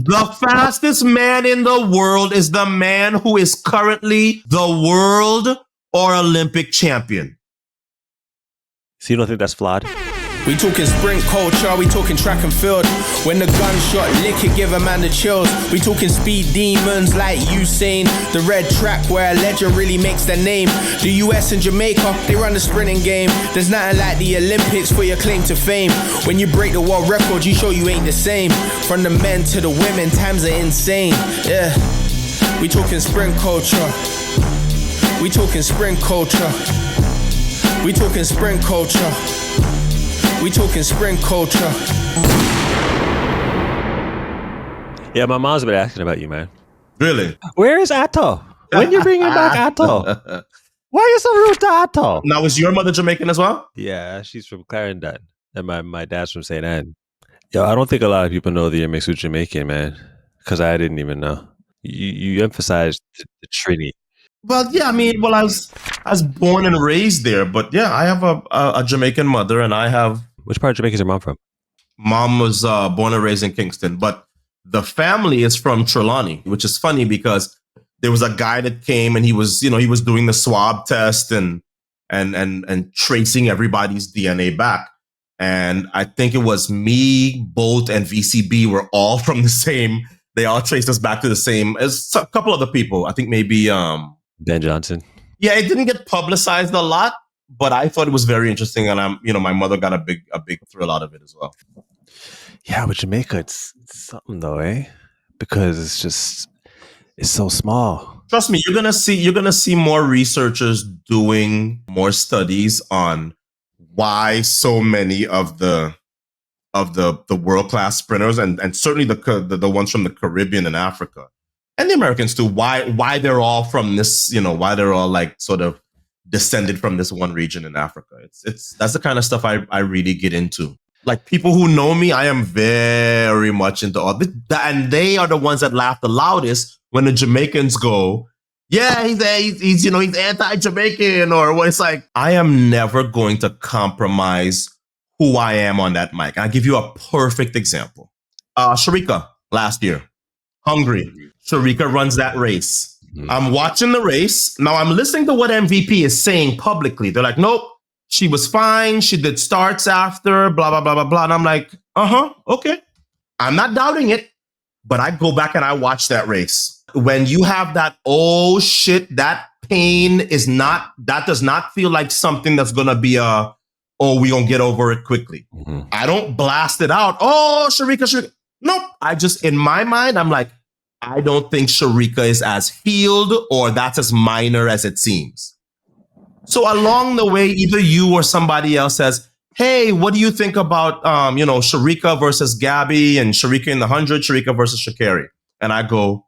The fastest man in the world is the man who is currently the world or Olympic champion. So you don't think that's flawed? We talking sprint culture, we talking track and field. When the gunshot lick it, give a man the chills. We talking speed demons like Usain. The red track where a legend really makes their name. The US and Jamaica, they run the sprinting game. There's nothing like the Olympics for your claim to fame. When you break the world record, you show you ain't the same. From the men to the women, times are insane. Yeah, we talking sprint culture. We talking sprint culture. We talking sprint culture. We talking sprint culture. Yeah, my mom's been asking about you, man. Really? Where is Ato? When you bringing back Ato? Why are you so rude to Ato? Now, is your mother Jamaican as well? Yeah, she's from Clarendon, and my dad's from St. Anne. Yo, I don't think a lot of people know that you're mixed with Jamaican, man, because I didn't even know. You emphasized the Trini. Well, yeah, I mean, I was born and raised there, but yeah, I have a Jamaican mother, and I have. Which part of Jamaica is your mom from? Mom was born and raised in Kingston, but the family is from Trelawney, which is funny because there was a guy that came and he was doing the swab test and tracing everybody's DNA back. And I think it was me, Bolt, and VCB were all from the same. They all traced us back to the same as a couple other people. I think maybe Ben Johnson. Yeah, it didn't get publicized a lot, but I thought it was very interesting, and my mother got a big thrill out of it as well. Yeah, but Jamaica, it's something though, eh? Because it's so small. Trust me, you're gonna see more researchers doing more studies on why so many of the world-class sprinters and certainly the ones from the Caribbean and Africa and the Americans too, why they're all from this, why they're all like sort of descended from this one region in Africa. That's the kind of stuff I really get into. Like, people who know me, I am very much into all this, and they are the ones that laugh the loudest when the Jamaicans go, yeah, he's anti-Jamaican, or what. It's like, I am never going to compromise who I am on that mic. I'll give you a perfect example. Sharika last year, Hungary. Sharika runs that race. Mm-hmm. I'm watching the race. Now I'm listening to what MVP is saying publicly. They're like, nope, she was fine. She did starts after, blah, blah, blah, blah, blah. And I'm like, okay. I'm not doubting it, but I go back and I watch that race. When you have that, oh shit, that pain that does not feel like something that's going to be we gonna get over it quickly. Mm-hmm. I don't blast it out. Oh, Sharika. Nope. I just, in my mind, I'm like, I don't think Sharika is as healed or that's as minor as it seems. So along the way, either you or somebody else says, hey, what do you think about, Sharika versus Gabby and Sharika in the 100, Sharika versus Sha'Carri? And I go,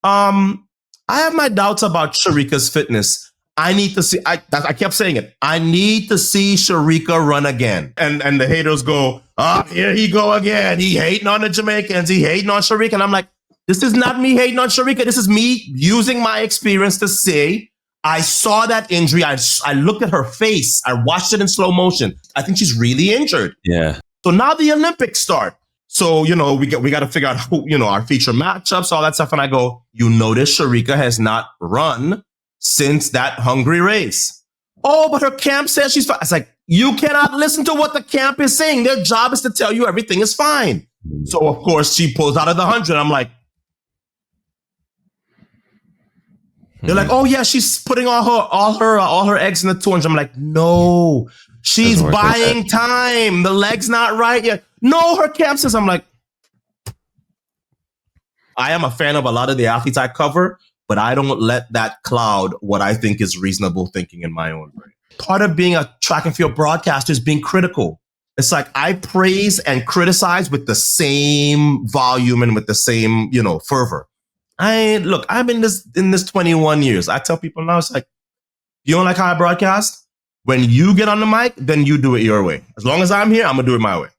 I have my doubts about Sharika's fitness. I need to see, I kept saying it. I need to see Sharika run again. And the haters go, here he go again. He hating on the Jamaicans. He hating on Sharika. And I'm like, this is not me hating on Sharika. This is me using my experience to say, I saw that injury. I looked at her face. I watched it in slow motion. I think she's really injured. Yeah. So now the Olympics start. So, we got to figure out who, our feature matchups, all that stuff. And I go, notice Sharika has not run since that Hungary race. Oh, but her camp says she's fine. It's like, you cannot listen to what the camp is saying. Their job is to tell you everything is fine. So, of course, she pulls out of the 100. I'm like, they're like, oh yeah, she's putting all her eggs in the 200. I'm like, no, she's buying time. The leg's not right yet. No, her camp says. I'm like, I am a fan of a lot of the athletes I cover, but I don't let that cloud what I think is reasonable thinking in my own brain. Part of being a track and field broadcaster is being critical. It's like I praise and criticize with the same volume and with the same, fervor. I'm in this 21 years. I tell people now, it's like, you don't like how I broadcast? When you get on the mic, then you do it your way. As long as I'm here, I'm going to do it my way.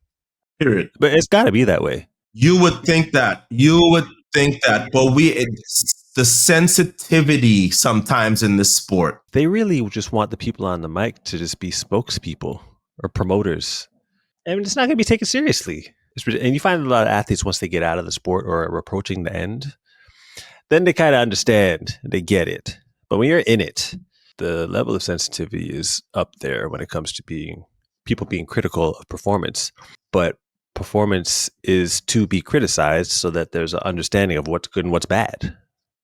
Period. But it's got to be that way. You would think that. But it's the sensitivity sometimes in this sport. They really just want the people on the mic to just be spokespeople or promoters. I mean, it's not going to be taken seriously. And you find a lot of athletes, once they get out of the sport or are approaching the end, then they kind of understand, they get it. But when you're in it, the level of sensitivity is up there when it comes to people being critical of performance. But performance is to be criticized so that there's an understanding of what's good and what's bad.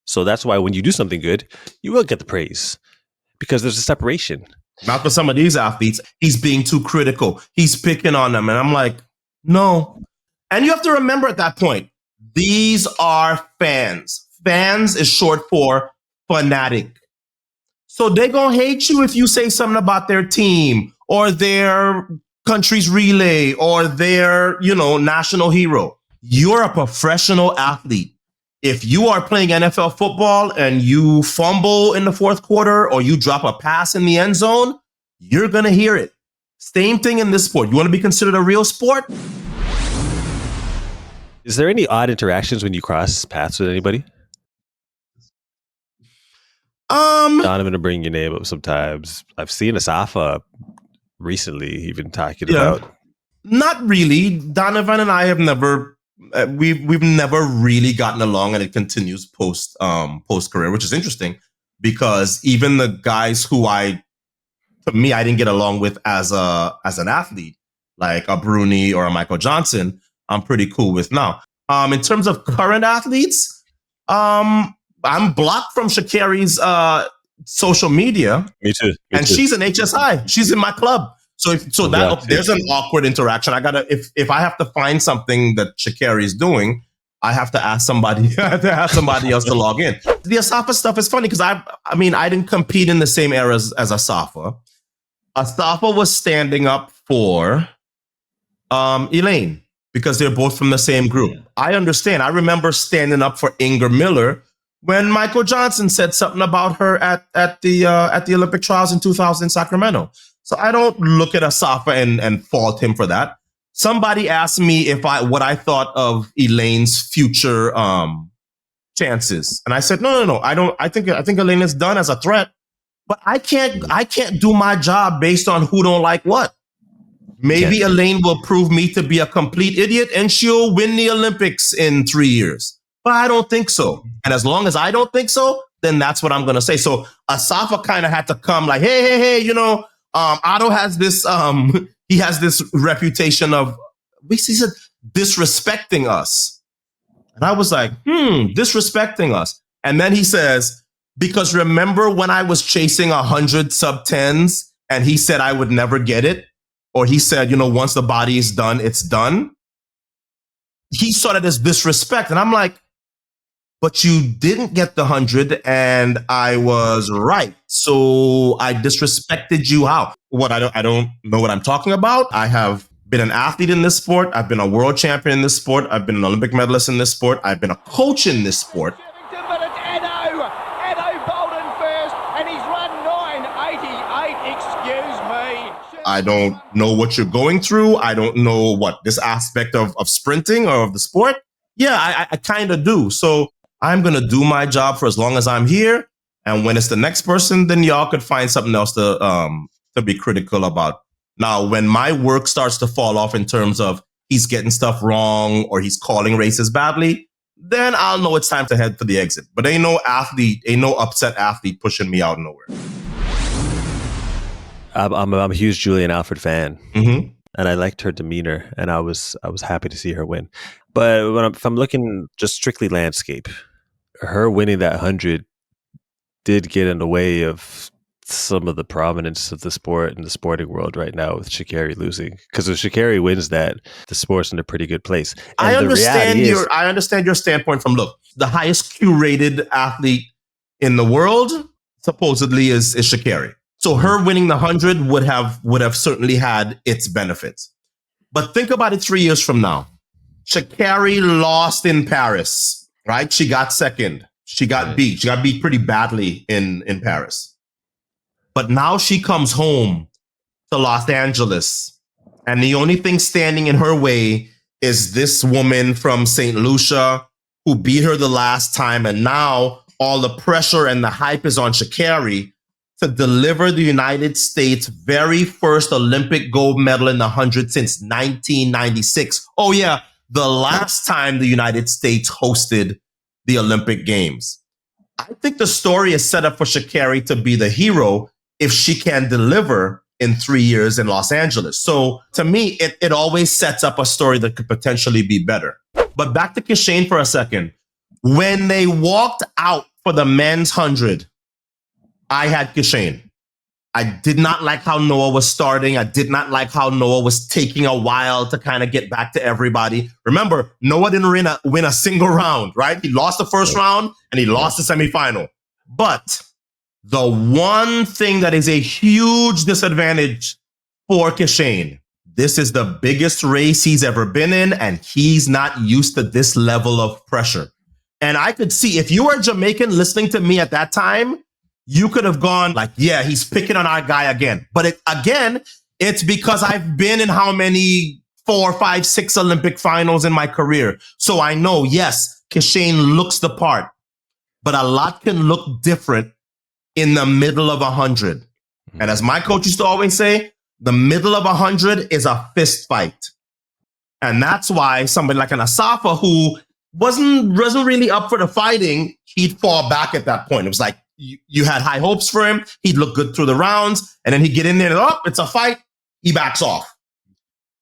So that's why when you do something good, you will get the praise because there's a separation. Not for some of these athletes, he's being too critical. He's picking on them. And I'm like, no. And you have to remember at that point, these are fans. Fans is short for fanatic. So they're going to hate you if you say something about their team or their country's relay or their, national hero. You're a professional athlete. If you are playing NFL football and you fumble in the fourth quarter or you drop a pass in the end zone, you're going to hear it. Same thing in this sport. You want to be considered a real sport? Is there any odd interactions when you cross paths with anybody? Donovan will bring your name up sometimes. I've seen Asafa recently even talking about. Not really. Donovan and I have never... we've never really gotten along, and it continues post career, which is interesting because even the guys who I didn't get along with as an athlete, like a Bruni or a Michael Johnson, I'm pretty cool with now. In terms of current athletes, I'm blocked from Sha'Carri's social media. Me too. She's an HSI. She's in my club. There's an awkward interaction. If I have to find something that Sha'Carri is doing, I have to ask somebody. I have to ask somebody else to log in. The Asafa stuff is funny because I didn't compete in the same era as Asafa. Asafa was standing up for Elaine because they're both from the same group. I understand. I remember standing up for Inger Miller when Michael Johnson said something about her at the Olympic trials in 2000 in Sacramento. So I don't look at Asafa and fault him for that. Somebody asked me what I thought of Elaine's future chances, and I said no. I don't. I think Elaine is done as a threat, but I can't do my job based on who don't like what. Maybe Elaine will prove me to be a complete idiot, and she'll win the Olympics in 3 years. But I don't think so. And as long as I don't think so, then that's what I'm going to say. So Asafa kind of had to come like, hey, Ato has this, he has this reputation of, he said, disrespecting us. And I was like, disrespecting us. And then he says, because remember when I was chasing 100 sub-10s and he said I would never get it? Or he said, once the body is done, it's done. He saw that as disrespect. And I'm like, but you didn't get the 100 and I was right. So I disrespected you. How? What? I don't know what I'm talking about. I have been an athlete in this sport. I've been a world champion in this sport. I've been an Olympic medalist in this sport. I've been a coach in this sport. But it's Ato Boldon first, and he's run 9:88. Excuse me. I don't know what you're going through. I don't know this aspect of sprinting or of the sport. Yeah, I kind of do. So I'm going to do my job for as long as I'm here. And when it's the next person, then y'all could find something else to be critical about. Now, when my work starts to fall off in terms of he's getting stuff wrong or he's calling races badly, then I'll know it's time to head for the exit. But ain't no upset athlete pushing me out of nowhere. I'm a huge Julian Alfred fan. Mm-hmm. And I liked her demeanor, and I was happy to see her win. But if I'm looking just strictly landscape, her winning that 100 did get in the way of some of the prominence of the sport and the sporting world right now with Sha'Carri losing. Because if Sha'Carri wins that, the sport's in a pretty good place. And I understand your standpoint from, look, the highest Q-rated athlete in the world supposedly is Sha'Carri. So her winning the 100 would have certainly had its benefits. But think about it 3 years from now. Sha'Carri lost in Paris, right? She got second. She got beat. She got beat pretty badly in Paris. But now she comes home to Los Angeles. And the only thing standing in her way is this woman from St. Lucia who beat her the last time. And now all the pressure and the hype is on Sha'Carri to deliver the United States' very first Olympic gold medal in the 100 since 1996. Oh, yeah, the last time the United States hosted the Olympic Games. I think the story is set up for Sha'Carri to be the hero if she can deliver in 3 years in Los Angeles. So to me, it always sets up a story that could potentially be better. But back to Kishane for a second. When they walked out for the men's 100, I had Kishane. I did not like how Noah was starting. I did not like how Noah was taking a while to kind of get back to everybody. Remember, Noah didn't win a single round, right? He lost the first round and he lost the semifinal. But the one thing that is a huge disadvantage for Kishane, this is the biggest race he's ever been in, and he's not used to this level of pressure. And I could see, if you were Jamaican listening to me at that time, you could have gone like, yeah, he's picking on our guy again. But it's because I've been in how many 4, 5, 6 Olympic finals in my career. So I know, yes, Kishane looks the part, but a lot can look different in the middle of 100. And as my coach used to always say, the middle of 100 is a fist fight. And that's why somebody like an Asafa, who wasn't really up for the fighting, he'd fall back at that point. It was like, you had high hopes for him. He'd look good through the rounds. And then he'd get in there and, it's a fight. He backs off.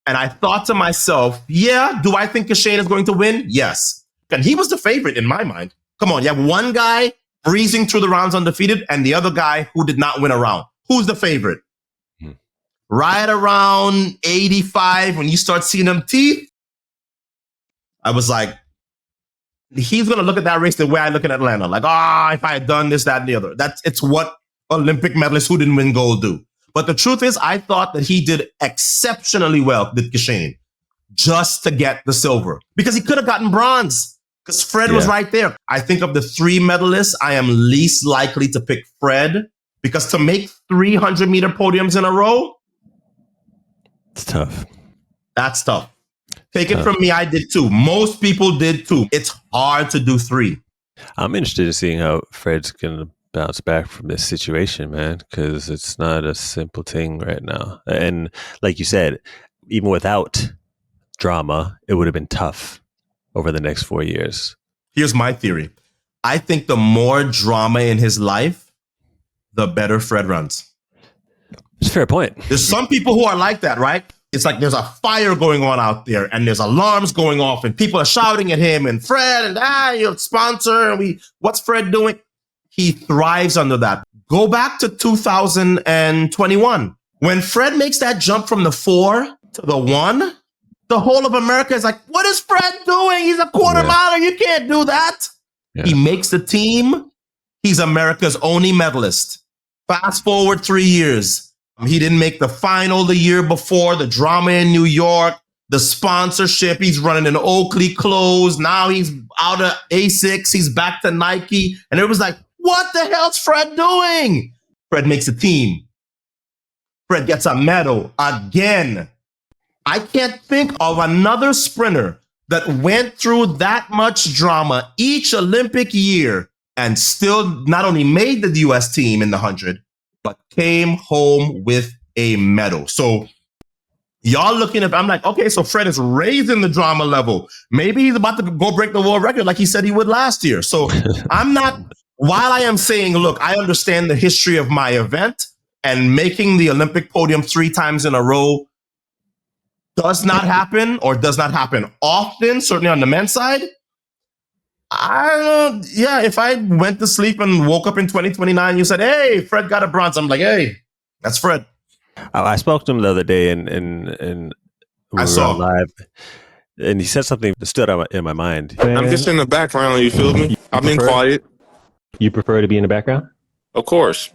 And I thought to myself, yeah, do I think Kishane is going to win? Yes. And he was the favorite in my mind. Come on, you have one guy breezing through the rounds undefeated and the other guy who did not win a round. Who's the favorite? Right around 85, when you start seeing them teeth, I was like, he's going to look at that race the way I look at Atlanta. Like, if I had done this, that, and the other. It's what Olympic medalists who didn't win gold do. But the truth is, I thought that he did exceptionally well with Kishane just to get the silver. Because he could have gotten bronze. Because Fred was right there. I think of the 3 medalists, I am least likely to pick Fred. Because to make 300-meter podiums in a row, it's tough. That's tough. Take it from me, I did 2. Most people did 2. It's hard to do 3. I'm interested in seeing how Fred's going to bounce back from this situation, man, because it's not a simple thing right now. And like you said, even without drama, it would have been tough over the next 4 years. Here's my theory. I think the more drama in his life, the better Fred runs. It's a fair point. There's some people who are like that, right? It's like there's a fire going on out there and there's alarms going off and people are shouting at him and Fred and your sponsor and what's Fred doing? He thrives under that. Go back to 2021. When Fred makes that jump from the 4 to the 1, the whole of America is like, what is Fred doing? He's a quarter miler. You can't do that. Yeah. He makes the team. He's America's only medalist. Fast forward 3 years. He didn't make the final the year before, the drama in New York, the sponsorship. He's running in Oakley clothes. Now he's out of Asics. He's back to Nike. And it was like, what the hell's Fred doing? Fred makes a team. Fred gets a medal again. I can't think of another sprinter that went through that much drama each Olympic year and still not only made the U.S. team in the 100, but came home with a medal. So y'all looking at, I'm like, okay, so Fred is raising the drama level. Maybe he's about to go break the world record like he said he would last year. So while I am saying, look, I understand the history of my event and making the Olympic podium 3 times in a row does not happen or does not happen often, certainly on the men's side. If I went to sleep and woke up in 2029, you said, hey, Fred got a bronze. I'm like, hey, that's Fred. I spoke to him the other day and we were live, and he said something that stood out in my mind. I'm just in the background, you feel me? I've been quiet. You prefer to be in the background? Of course.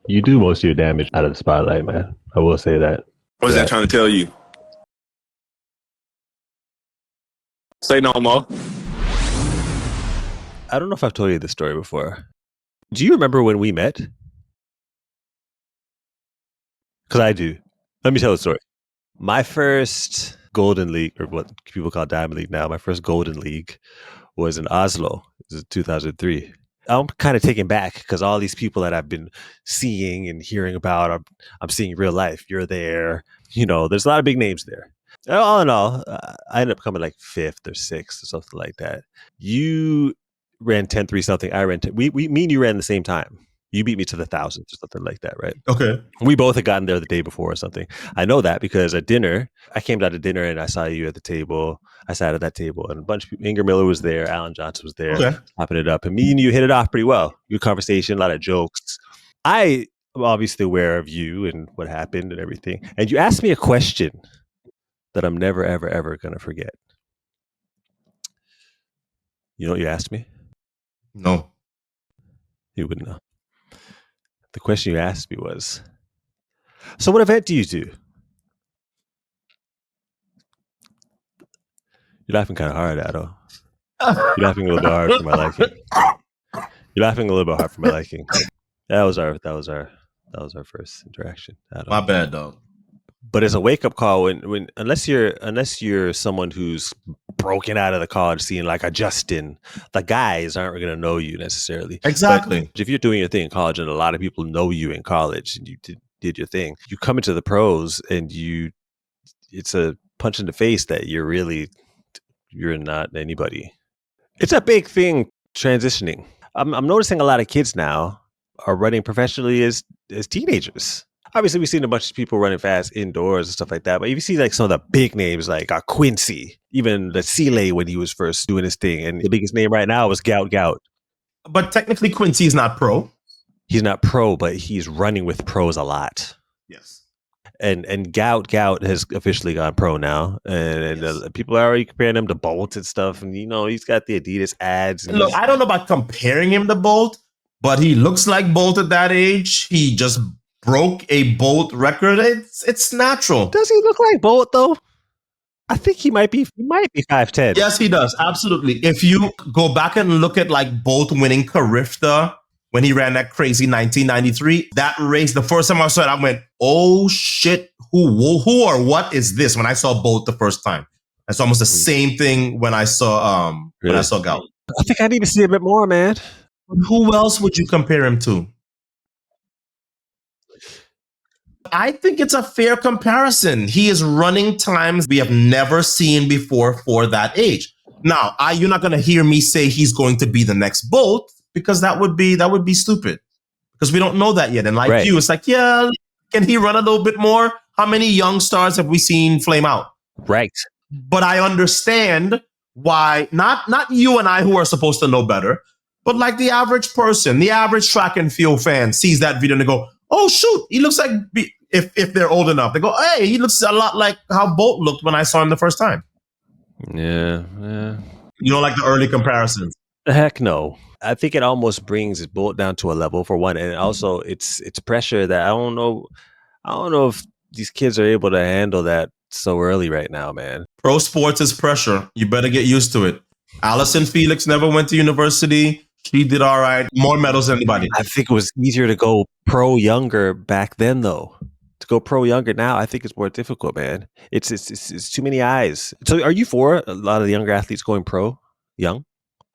You do most of your damage out of the spotlight, man. I will say that. What is that trying to tell you? Say no more. I don't know if I've told you this story before. Do you remember when we met? Because I do. Let me tell the story. My first Golden League, or what people call Diamond League now, my first Golden League was in Oslo. It was 2003. I'm kind of taken back because all these people that I've been seeing and hearing about, I'm seeing real life. You're there. There's a lot of big names there. All in all, I ended up coming like 5th or 6th or something like that. You ran 10-3 something. I ran 10. Me and you ran the same time. You beat me to the thousands or something like that, right? Okay. We both had gotten there the day before or something. I know that because at dinner, I came down to dinner and I saw you at the table. I sat at that table and a bunch of people. Inger Miller was there. Alan Johnson was there, popping it up. And me and you hit it off pretty well. Good conversation, a lot of jokes. I am obviously aware of you and what happened and everything. And you asked me a question that I'm never, ever, ever going to forget. You know what you asked me? No. You wouldn't know. The question you asked me was, so what event do you do? You're laughing kind of hard, Ato. You're laughing a little bit hard for my liking. You're laughing a little bit hard for my liking. That was our first interaction, Ato. My bad, dog. But it's a wake up call when unless you're someone who's broken out of the college scene like a Justin, the guys aren't going to know you necessarily. Exactly. But if you're doing your thing in college and a lot of people know you in college and you did your thing, you come into the pros and it's a punch in the face that you're not anybody. It's a big thing transitioning. I'm noticing a lot of kids now are running professionally as teenagers. Obviously, we've seen a bunch of people running fast indoors and stuff like that. But if you see like some of the big names like Quincy, even the Sile when he was first doing his thing, and the biggest name right now was Gout. But technically, Quincy is not pro. He's not pro, but he's running with pros a lot. Yes. And Gout has officially gone pro now, and yes. People are already comparing him to Bolt and stuff. And he's got the Adidas ads. And look, I don't know about comparing him to Bolt, but he looks like Bolt at that age. He just broke a Bolt record. It's natural. Does he look like Bolt though? I think he might be 5'10". Yes, he does. Absolutely. If you go back and look at like Bolt winning Carifta when he ran that crazy 1993, that race, the first time I saw it, I went, oh shit, who or what is this? When I saw Bolt the first time. It's almost the same thing when I saw Gout. I think I need to see a bit more, man. Who else would you compare him to? I think it's a fair comparison. He is running times we have never seen before for that age. Now, you're not going to hear me say he's going to be the next Bolt because that would be stupid because we don't know that yet. And like right. You, it's like, yeah, can he run a little bit more? How many young stars have we seen flame out? Right. But I understand why not you and I who are supposed to know better, but like the average person, the average track and field fan sees that video and they go, oh, shoot, he looks like, if they're old enough, they go, hey, he looks a lot like how Bolt looked when I saw him the first time. Yeah. You don't like the early comparisons? Heck no. I think it almost brings Bolt down to a level for one. And also it's pressure that I don't know if these kids are able to handle that so early right now, man. Pro sports is pressure. You better get used to it. Allison Felix never went to university. She did all right. More medals than anybody. I think it was easier to go pro younger back then, though. To go pro younger now, I think it's more difficult, man. It's too many eyes. So are you for a lot of the younger athletes going pro young?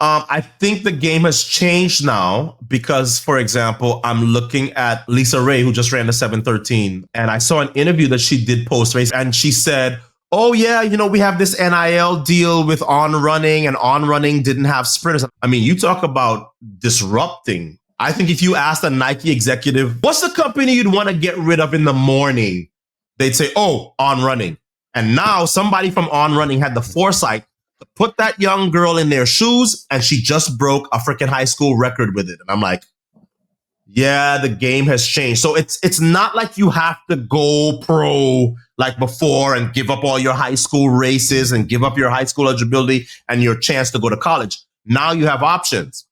I think the game has changed now because, for example, I'm looking at Lisa Ray, who just ran the 7:13. And I saw an interview that she did post-race. And she said, oh, yeah, we have this NIL deal with On Running, and On Running didn't have sprinters. I mean, you talk about disrupting. I think if you asked a Nike executive, what's the company you'd want to get rid of in the morning? They'd say, oh, On Running. And now somebody from On Running had the foresight to put that young girl in their shoes, and she just broke a freaking high school record with it. And I'm like, yeah, the game has changed. So it's not like you have to go pro like before and give up all your high school races and give up your high school eligibility and your chance to go to college. Now you have options.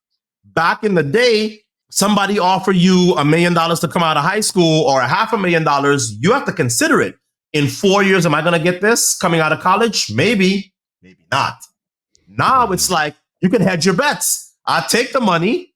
Back in the day, somebody offered you $1 million to come out of high school or $500,000. You have to consider it. In 4 years, am I going to get this coming out of college? Maybe not. Now it's like you can hedge your bets. I take the money.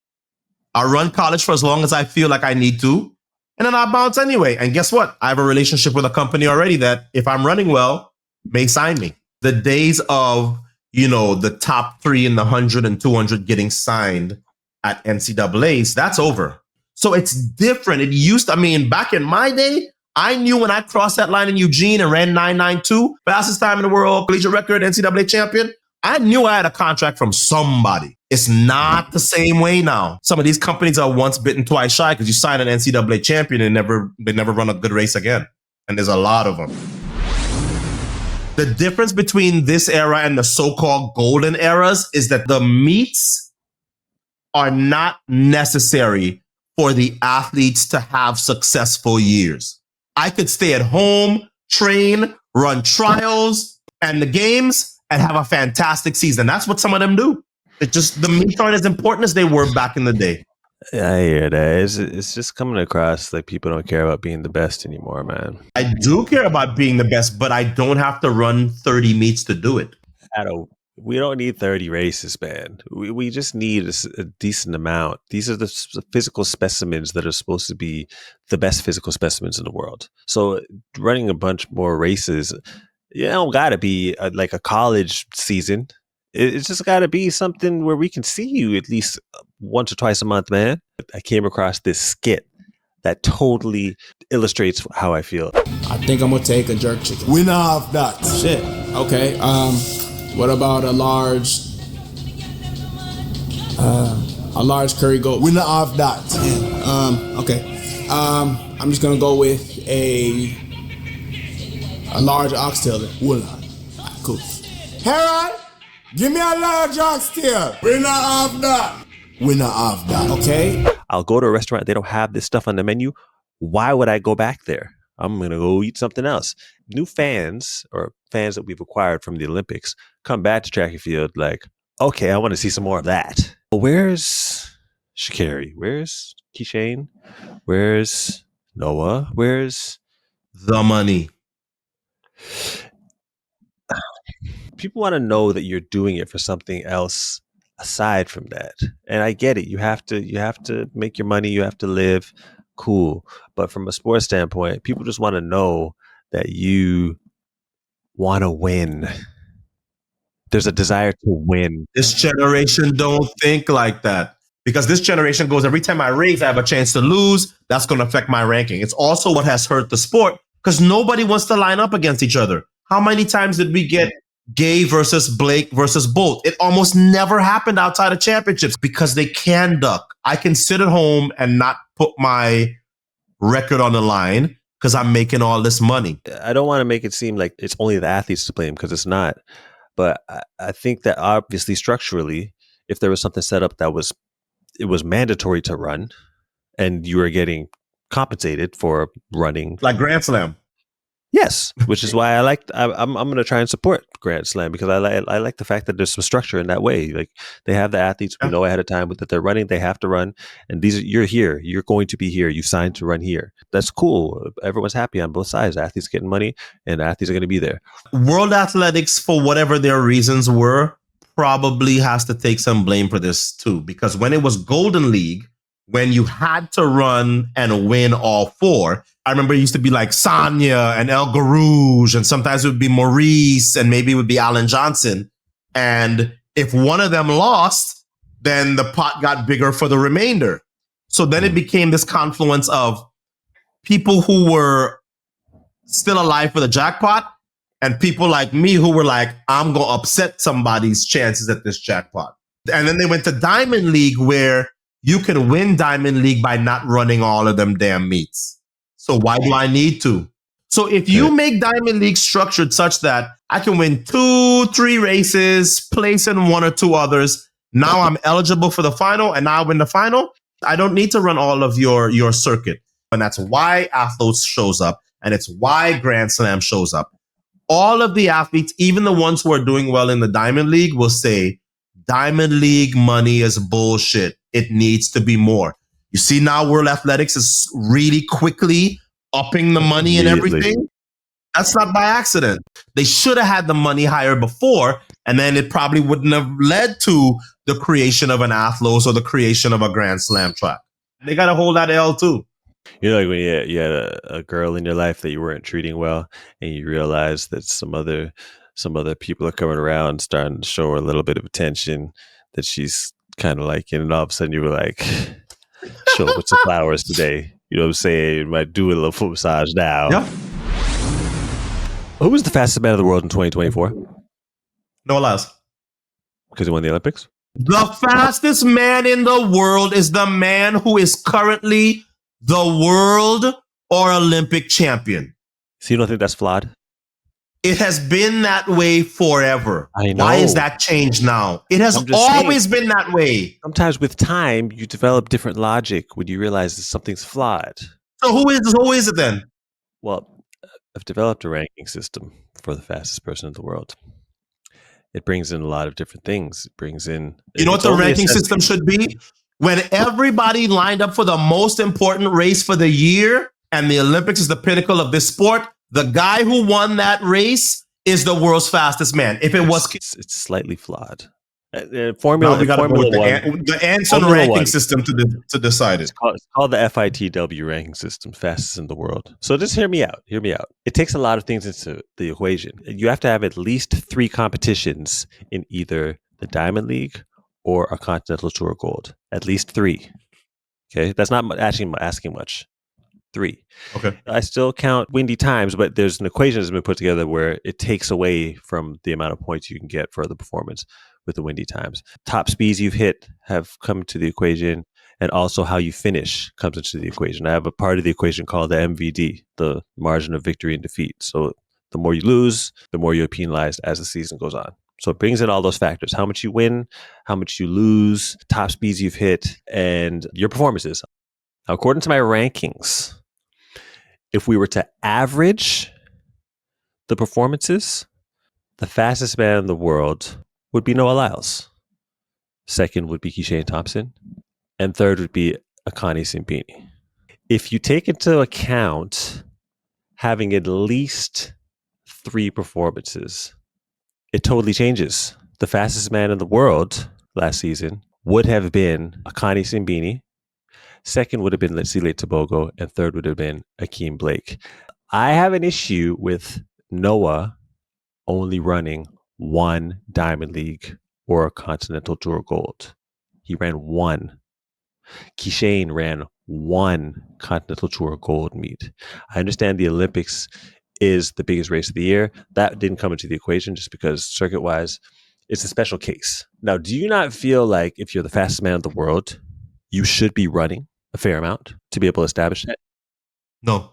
I run college for as long as I feel like I need to. And then I bounce anyway. And guess what? I have a relationship with a company already that if I'm running well, may sign me. The days of, the top 3 in the 100 and 200 getting signed at NCAAs, that's over. So it's different. It used to, I mean, back in my day, I knew when I crossed that line in Eugene and ran 9.92, fastest time in the world, collegiate record, NCAA champion, I knew I had a contract from somebody. It's not the same way now. Some of these companies are once bitten, twice shy because you sign an NCAA champion and they never run a good race again. And there's a lot of them. The difference between this era and the so-called golden eras is that the meets are not necessary for the athletes to have successful years. I could stay at home, train, run trials and the games and have a fantastic season. That's what some of them do. It just, the meets aren't as important as they were back in the day. Yeah, I hear that. It's just coming across like people don't care about being the best anymore, man. I do care about being the best, but I don't have to run 30 meets to do it. We don't need 30 races, man. We just need a decent amount. These are the physical specimens that are supposed to be the best physical specimens in the world. So running a bunch more races, you don't got to be like a college season. It's just got to be something where we can see you at least once or twice a month, man. I came across this skit that totally illustrates how I feel. I think I'm gonna take a jerk chicken. We not have that. Shit. Okay. What about a large curry goat? We not have that. Yeah. Okay. I'm just gonna go with a large oxtail. Well, Cool. Harold, give me a large oxtail. We not have that. We not have that. Okay. I'll go to a restaurant. They don't have this stuff on the menu. Why would I go back there? I'm going to go eat something else. New fans or fans that we've acquired from the Olympics come back to track and field like, okay, I want to see some more of that. Where's Sha'Carri? Where's Keishane? Where's Noah? Where's the money? People want to know that you're doing it for something else aside from that. And I get it. You have to make your money. You have to live. Cool. But from a sports standpoint, people just want to know that you want to win. There's a desire to win. This generation don't think like that. Because this generation goes, every time I race, I have a chance to lose. That's going to affect my ranking. It's also what has hurt the sport because nobody wants to line up against each other. How many times did we get Gay versus Blake versus Bolt? It almost never happened outside of championships because they can duck. I can sit at home and not put my record on the line because I'm making all this money. I don't want to make it seem like it's only the athletes to blame because it's not. But I think that obviously structurally, if there was something set up that it was mandatory to run and you were getting compensated for running. Like Grand Slam. Yes, which is why I'm going to try and support Grand Slam because I like the fact that there's some structure in that way. Like they have the athletes we know ahead of time that they're running, they have to run, and you're here, you're going to be here, you signed to run here. That's cool. Everyone's happy on both sides. Athletes getting money, and athletes are going to be there. World Athletics, for whatever their reasons were, probably has to take some blame for this too, because when it was Golden League, when you had to run and win all four. I remember it used to be like Sonia and El Garouge, and sometimes it would be Maurice, and maybe it would be Alan Johnson. And if one of them lost, then the pot got bigger for the remainder. So then it became this confluence of people who were still alive for the jackpot and people like me who were like, I'm going to upset somebody's chances at this jackpot. And then they went to Diamond League where you can win Diamond League by not running all of them damn meets. So why do I need to? So if you make Diamond League structured such that I can win 2-3 races, place in 1 or 2 others, now I'm eligible for the final and now I win the final, I don't need to run all of your circuit. And that's why Athlos shows up and it's why Grand Slam shows up. All of the athletes, even the ones who are doing well in the Diamond League, will say, Diamond League money is bullshit. It needs to be more. You see now World Athletics is really quickly upping the money and everything. That's not by accident. They should have had the money higher before, and then it probably wouldn't have led to the creation of an Athlos or the creation of a Grand Slam track. They got to hold that L too. You know, like when you had a girl in your life that you weren't treating well, and you realize that some other people are coming around, starting to show her a little bit of attention, that she's kind of like, and all of a sudden you were like, show up with some flowers today. You know what I'm saying? Might do a little foot massage now. Yeah. Who was the fastest man of the world in 2024? No lies. Because he won the Olympics? The fastest man in the world is the man who is currently the world or Olympic champion. So you don't think that's flawed? It has been that way forever. I know. Why is that changed now? It has always been that way. Sometimes with time, you develop different logic when you realize that something's flawed. So who is it then? Well, I've developed a ranking system for the fastest person in the world. It brings in a lot of different things. It brings in... You know what the ranking system should be? When everybody lined up for the most important race for the year, and the Olympics is the pinnacle of this sport, the guy who won that race is the world's fastest man. If it was... It's slightly flawed. Formula One. The Anson ranking system to decide it. It's called the FITW ranking system, fastest in the world. So just hear me out. Hear me out. It takes a lot of things into the equation. You have to have at least 3 competitions in either the Diamond League or a Continental Tour Gold. At least 3. Okay, that's not actually asking much. 3. Okay. I still count windy times, but there's an equation that's been put together where it takes away from the amount of points you can get for the performance with the windy times. Top speeds you've hit have come to the equation, and also how you finish comes into the equation. I have a part of the equation called the MVD, the margin of victory and defeat. So the more you lose, the more you're penalized as the season goes on. So it brings in all those factors: how much you win, how much you lose, top speeds you've hit, and your performances. Now, according to my rankings, if we were to average the performances, the fastest man in the world would be Noah Lyles. Second would be Keishane Thompson. And third would be Akani Simbini. If you take into account having at least 3 performances, it totally changes. The fastest man in the world last season would have been Akani Simbini. Second would have been Letsile Tebogo, and third would have been Akeem Blake. I have an issue with Noah only running 1 Diamond League or a Continental Tour Gold. He ran 1. Keishane ran 1 Continental Tour Gold meet. I understand the Olympics is the biggest race of the year. That didn't come into the equation just because circuit-wise, it's a special case. Now, do you not feel like if you're the fastest man in the world, you should be running a fair amount to be able to establish that? No.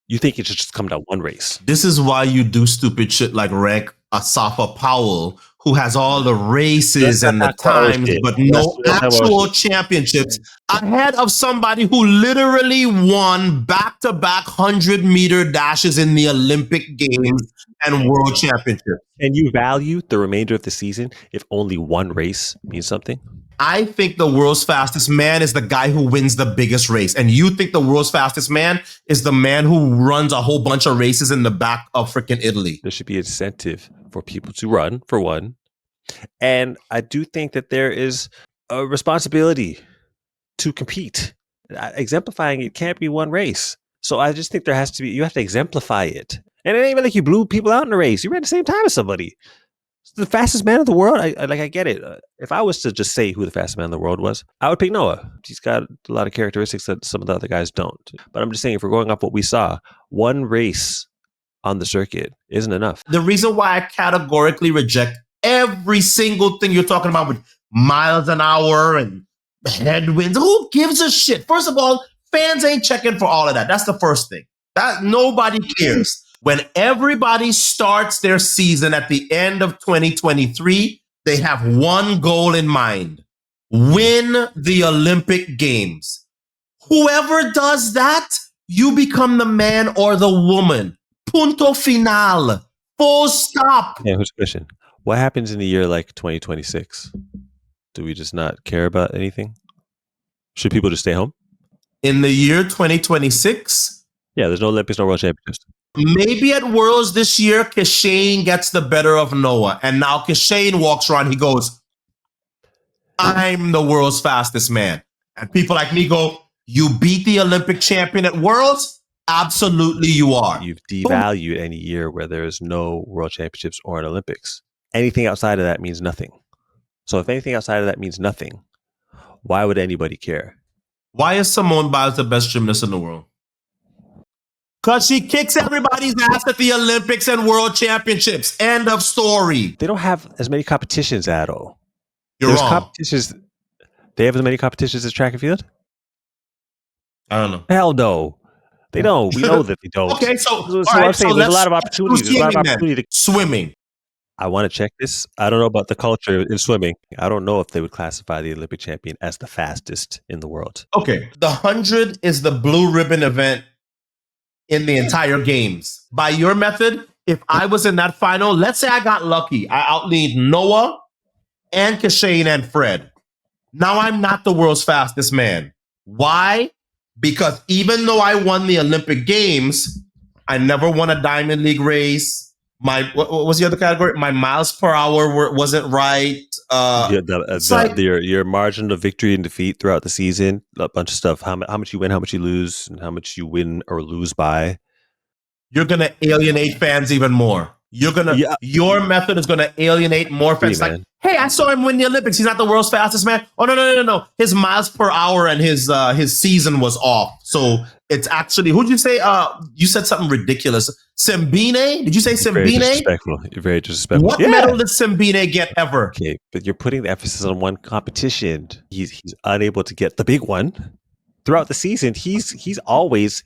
You think it should just come down 1 race? This is why you do stupid shit like rank Asafa Powell, who has all the races and the times, but no actual championships, ahead of somebody who literally won back-to-back 100-meter dashes in the Olympic Games and World Championships. And you value the remainder of the season if only 1 race means something? I think the world's fastest man is the guy who wins the biggest race. And you think the world's fastest man is the man who runs a whole bunch of races in the back of freaking Italy. There should be incentive for people to run, for one. And I do think that there is a responsibility to compete. Exemplifying it can't be 1 race. So I just think there has to be, you have to exemplify it. And it ain't even like you blew people out in a race. You ran at the same time as somebody. The fastest man in the world, I get it. If I was to just say who the fastest man in the world was, I would pick Noah. He's got a lot of characteristics that some of the other guys don't. But I'm just saying, if we're going off what we saw, 1 race on the circuit isn't enough. The reason why I categorically reject every single thing you're talking about with miles an hour and headwinds, who gives a shit? First of all, fans ain't checking for all of that. That's the first thing. That nobody cares. When everybody starts their season at the end of 2023, they have 1 goal in mind: win the Olympic Games. Whoever does that, you become the man or the woman. Punto final. Full stop. Yeah, who's question? What happens in a year like 2026? Do we just not care about anything? Should people just stay home? In the year 2026? Yeah, there's no Olympics, no World Championships. Maybe at Worlds this year, Keishane gets the better of Noah. And now Keishane walks around, he goes, I'm the world's fastest man. And people like me go, you beat the Olympic champion at Worlds? Absolutely you are. You've devalued any year where there is no World Championships or an Olympics. Anything outside of that means nothing. So if anything outside of that means nothing, why would anybody care? Why is Simone Biles the best gymnast in the world? Because she kicks everybody's ass at the Olympics and World Championships. End of story. They don't have as many competitions, Ato. You're wrong. Competitions. They have as many competitions as track and field? I don't know. Hell no. They don't. We know that they don't. Okay, so I'm saying there's a lot of opportunities. There's a lot of opportunity to swimming. I want to check this. I don't know about the culture in swimming. I don't know if they would classify the Olympic champion as the fastest in the world. Okay. The 100 is the blue ribbon event in the entire games. By your method, if I was in that final, let's say I got lucky. I outleaned Noah and Sha'Carri and Fred. Now I'm not the world's fastest man. Why? Because even though I won the Olympic Games, I never won a Diamond League race. What was the other category? My miles per hour wasn't right. Your margin of victory and defeat throughout the season, a bunch of stuff. How much you win, how much you lose, and how much you win or lose by. You're gonna alienate fans even more. Your method is gonna alienate more fans. Like, hey, I saw him win the Olympics. He's not the world's fastest man. Oh no. His miles per hour and his season was off. So it's actually, who'd you say? You said something ridiculous. Simbine? Did you say Simbine? You're very disrespectful. What medal did Simbine get ever? Okay, but you're putting the emphasis on one competition. He's unable to get the big one. Throughout the season, he's always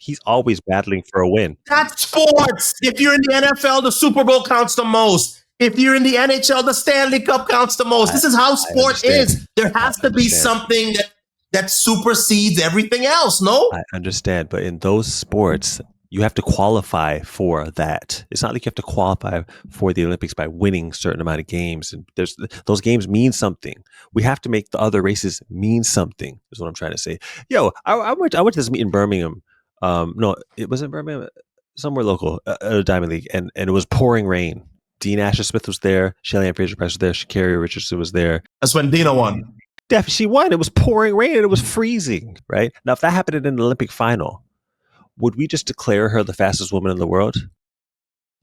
battling for a win. That's sports. If you're in the NFL, the Super Bowl counts the most. If you're in the NHL, the Stanley Cup counts the most. This is how sport is. There has to be something that supersedes everything else, no? I understand, but in those sports, you have to qualify for that. It's not like you have to qualify for the Olympics by winning a certain amount of games. And those games mean something. We have to make the other races mean something, is what I'm trying to say. Yo, I went to this meet in Birmingham. No, it wasn't Birmingham, somewhere local, at a Diamond League, and it was pouring rain. Dean Asher-Smith was there. Shelly-Ann Fraser-Pryce was there. Sha'Carri Richardson was there. That's when Dina won. Definitely, she won. It was pouring rain and it was freezing, right? Now, if that happened in an Olympic final, would we just declare her the fastest woman in the world?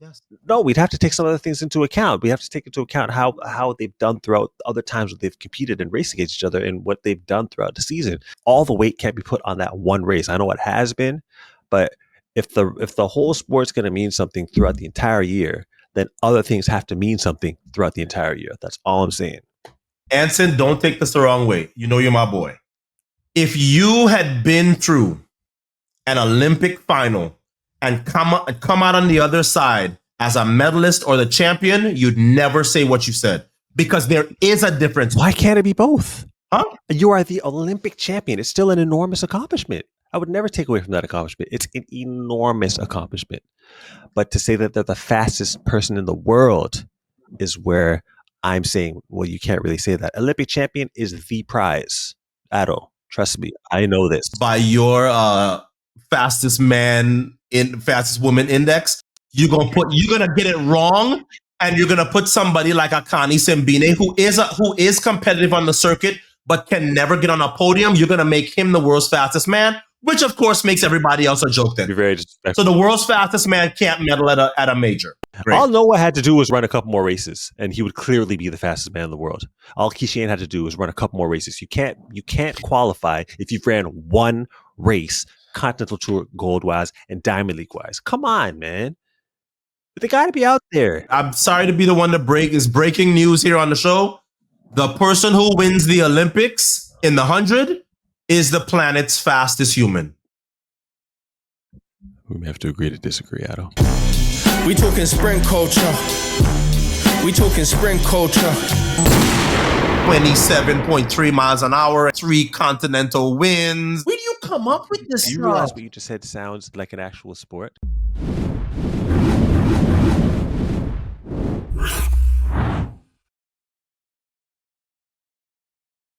Yes. No, we'd have to take some other things into account. We have to take into account how they've done throughout other times when they've competed and raced against each other and what they've done throughout the season. All the weight can't be put on that one race. I know it has been, but if the whole sport's going to mean something throughout the entire year, then other things have to mean something throughout the entire year. That's all I'm saying. Anson, don't take this the wrong way. You know you're my boy. If you had been through an Olympic final and come out on the other side as a medalist or the champion, you'd never say what you said, because there is a difference. Why can't it be both? Huh? You are the Olympic champion. It's still an enormous accomplishment. I would never take away from that accomplishment. It's an enormous accomplishment. But to say that they're the fastest person in the world is where I'm saying, well, you can't really say that. Olympic champion is the prize. Ato, trust me, I know this. By your fastest woman index, you're gonna get it wrong, and you're gonna put somebody like Akani Simbine, who is competitive on the circuit but can never get on a podium. You're gonna make him the world's fastest man, which of course makes everybody else a joke then. You're very disrespectful. So the world's fastest man can't medal at a major. Great. All Noah had to do was run a couple more races, and he would clearly be the fastest man in the world. All Sha'Carri had to do was run a couple more races. You can't qualify if you've ran one race, Continental Tour Gold wise and Diamond League wise. Come on, man. They got to be out there. I'm sorry to be the one to breaking news here on the show. The person who wins the Olympics in the 100 is the planet's fastest human. We may have to agree to disagree, Ato. We talking sprint culture. We talking sprint culture. 27.3 miles an hour, 3 continental wins. Where do you come up with this Do you stuff? realize what you just said sounds like an actual sport?